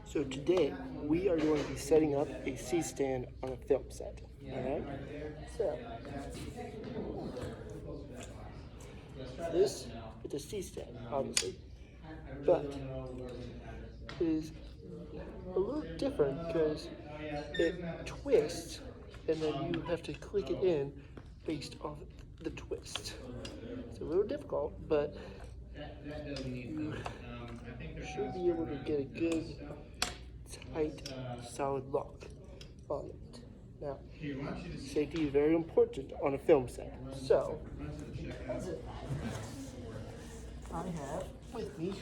So today we are going to be setting up a C-stand on a film set. Alright? So this is a C-stand, obviously. But it is a little different because it twists and then you have to click it in based off the twist. It's a little difficult, but you should be able to get a good, tight, solid lock on it. Now, safety is very important on a film set. So, because of that, I have with me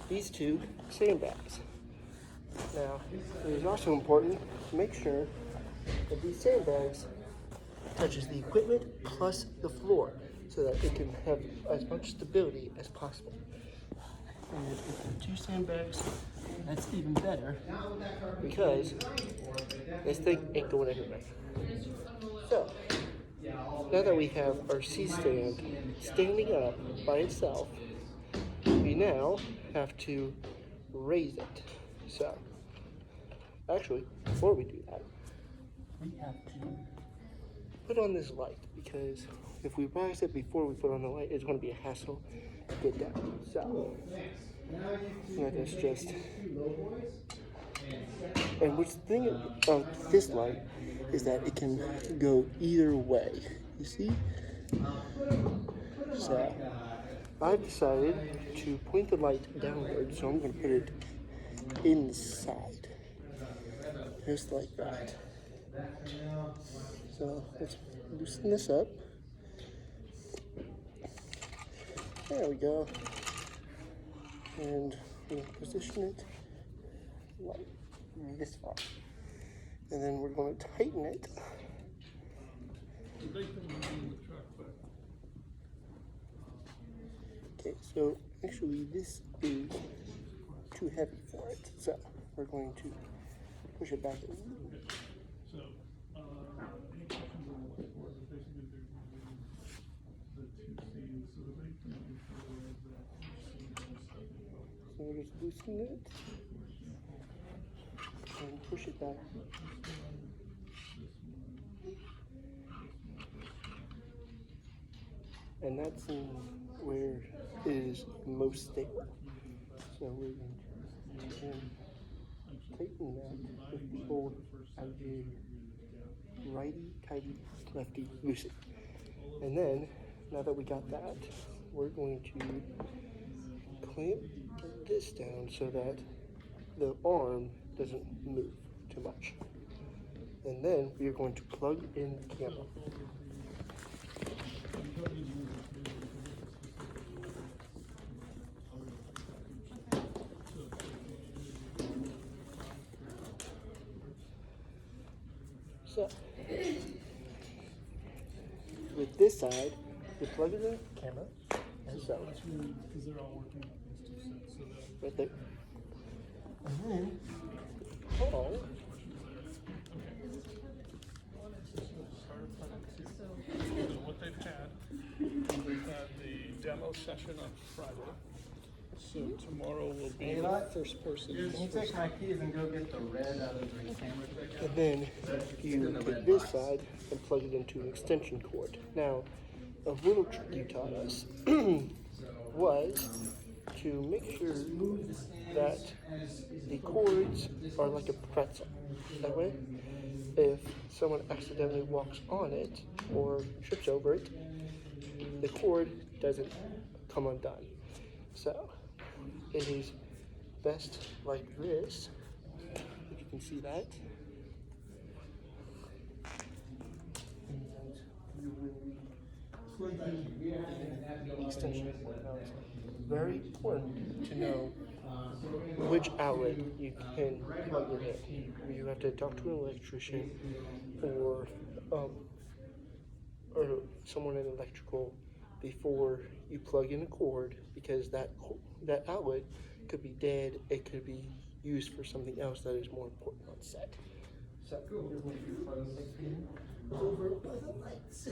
these two sandbags. Now, it is also important to make sure that these sandbags touches the equipment plus the floor so that it can have as much stability as possible. And with the two sandbags, that's even better because this thing ain't going anywhere. So, now that we have our C-stand standing up by itself, we now have to raise it. So, actually, before we do that, we have to put on this light because if we rise it before we put on the light, it's going to be a hassle to get down. So, that's just. And what's the thing about this light is that it can go either way. You see? So, I've decided to point the light downward, so I'm going to put it inside. Just like that. So, let's loosen this up. There we go. And we'll position it like this far. And then we're going to tighten it. Okay, so actually this is too heavy for it. So we're going to push it back a little bit. So we'll just loosen it and push it back. And that's where it is most stable. So we're going to tighten that with the old idea righty, tighty, lefty, loosey. And then, now that we got that, we're going to clamp this down so that the arm doesn't move too much. And then we are going to plug in the camera. So, with this side, we plug it in the camera, and so. Because they're all working on these two sets. Right there. And then, Paul. What they've had the demo session on Friday. So tomorrow will be the first person. Can you take my keys and go get the red out of the camera? And then you take this side and plug it into an extension cord. Now, a little trick you taught us was to make sure that the cords are like a pretzel. That way, if someone accidentally walks on it or trips over it, the cord doesn't come undone. So, it is best like this, if you can see that. And you will be plugging the extension cord. Now, it's very important to know which outlet you can plug it in. You have to talk to an electrician or someone in electrical before you plug in a cord, because that outlet could be dead. It could be used for something else that is more important on set. So you're going to plug it in over by the lights. I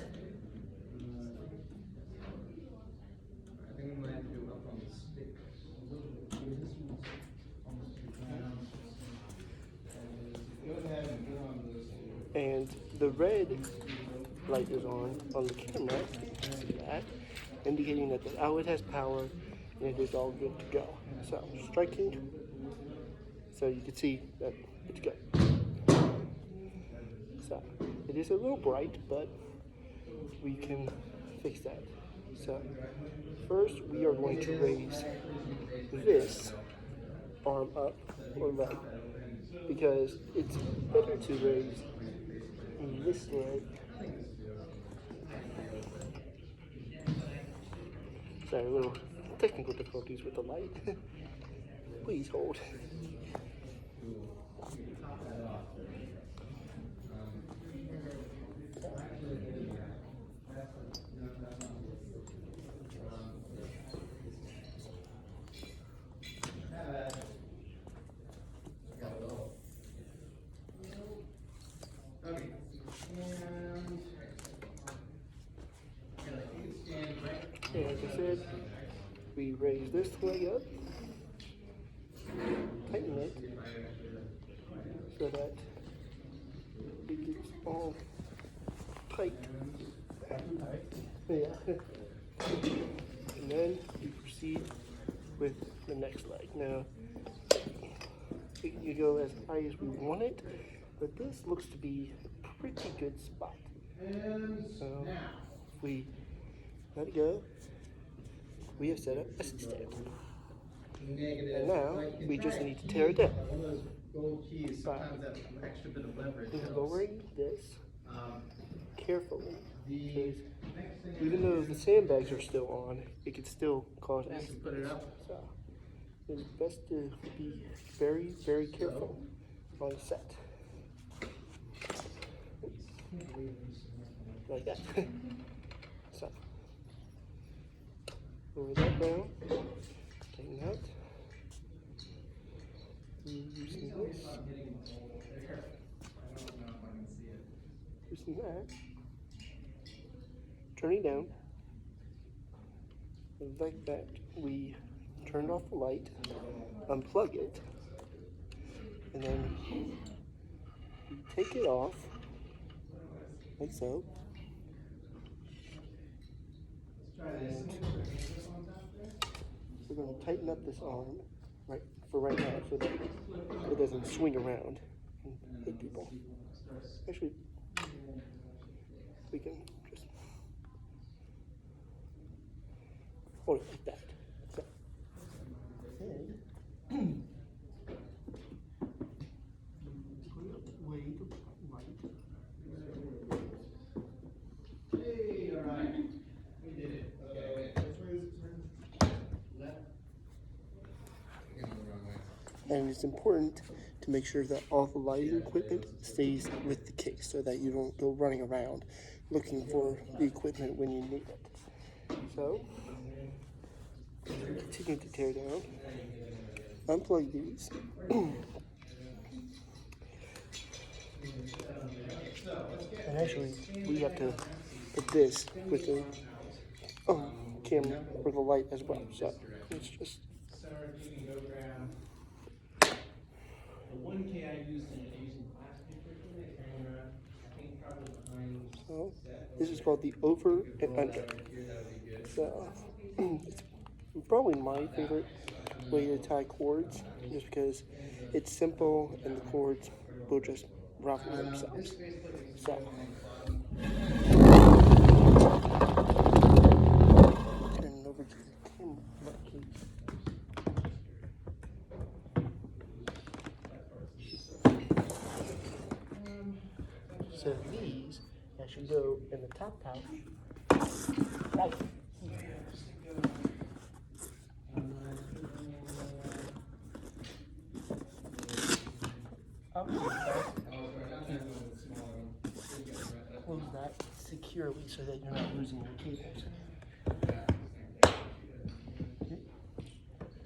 think we might have to do it up on the stick. the red light is on the camera, see that, indicating that the outlet has power and it is all good to go. So striking, so you can see that it's good. So it is a little bright, but we can fix that. So first we are going to raise this arm up or leg, because it's better to raise this leg. Sorry, a little technical difficulties with the light. Please hold. Okay, like I said, we raise this leg up, tighten it, so that it gets all tight. Yeah. And then we proceed with the next leg. Now, you go as high as we want it, but this looks to be a pretty good spot. So, if we let it go, we have set up a sit stand. And now we just need to tear it down by lowering this carefully, because even though the sandbags are still on, it could still cause accidents. So it's best to be very, very careful on set. Like that. So lower that down, tighten out, loosen this, loosen that, turning down, like that. We turned off the light, unplug it, and then we take it off, like so. We're going to tighten up this arm right now, so that it doesn't swing around and hit people. Actually, we can just hold it like that. So, and wait, light. Hey, all right. We did it. Okay, wait. Which way is it turned? Left. You're going the wrong way. And it's important to make sure that all the lighting equipment stays with the case, so that you don't go running around looking for the equipment when you need it. So, continue to tear down, unplug these. And actually, we have to put this with the camera or the light as well. So it's just. Sarah, you can go grab the 1K I used in Asian class paper camera. I think probably behind. So this is called the over and under. So it's probably my favorite way to tie cords, just because it's simple and the cords will just ruffle themselves. So turn over to the camera case. So these actually go in the top pouch, right here. Close that securely so that you're not losing your cables. Okay.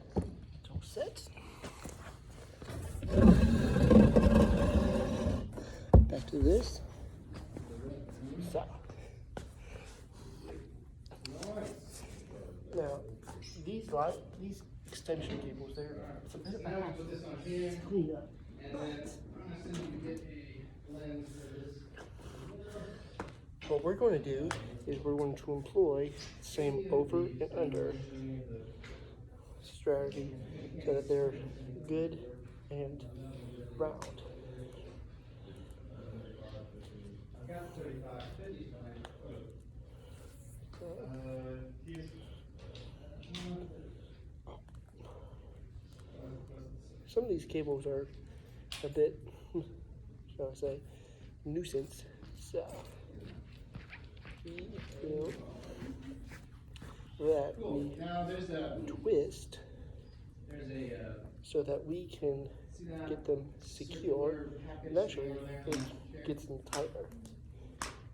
It's all set. Back to this. So. Now, these extension cables, it's a bit of a hassle to clean up. And then I'm gonna send you to get a lens for this what we're going to do is we're going to employ the same over and under strategy so that they're good and round. Some of these cables are a bit, shall I say, nuisance. So we will that we Now there's a twist so that we can get them secure. And actually, it gets them tighter.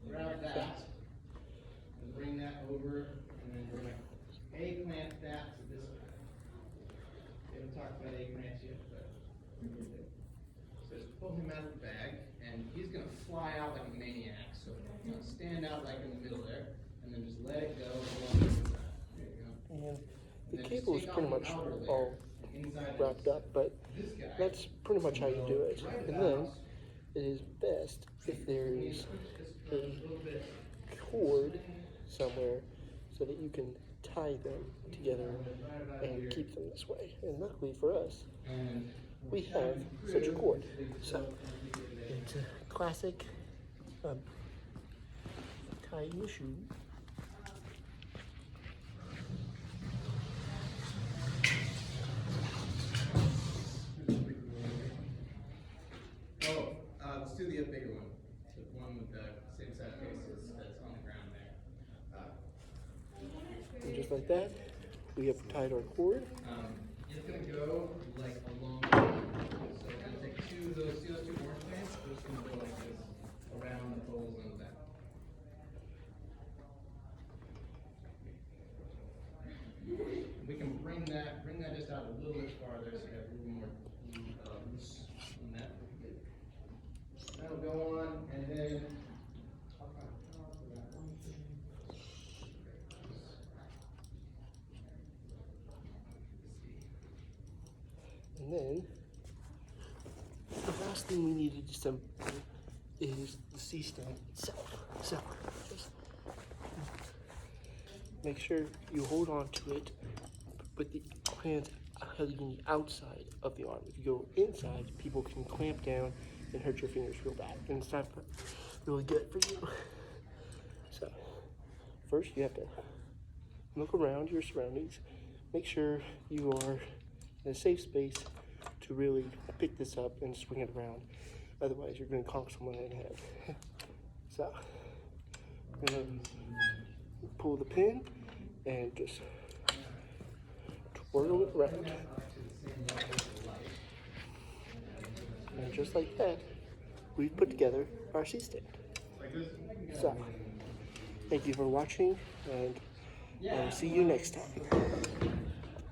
grab that and bring that over, and then we're gonna A-clamp that to this guy. We haven't talked about A-clamps yet, but so just pull him out of the bag, and he's gonna fly out like a maniac. So you know, stand out like in the middle there, and then just let it go along the inside. There you go. And the cable is pretty much all wrapped up, but that's pretty much how you do it. And then it is best if there is a cord somewhere so that you can tie them together and keep them this way. And luckily for us, we have such a cord. So it's a classic tying a shoe. Let's do the bigger one. The one with the same size cases that's on the ground there. And just like that, we have tied our cord. It's gonna go like along. So we're gonna take two of those, see those two orange bands? We're just gonna go like this around the holes in the back. We can bring that just out a little bit farther so we have a little more loose on that. That'll go on, and then And then the last thing we need to assemble is the C-stand itself. So just make sure you hold on to it with the hands held on the outside of the arm. If you go inside, people can clamp down and hurt your fingers real bad, and it's not really good for you. So first you have to look around your surroundings, make sure you are in a safe space to really pick this up and swing it around. Otherwise, you're going to conk someone in the head. So, I'm going to pull the pin and just twirl it around. And just like that, we've put together our C-stand. So, thank you for watching, and I will see you next time.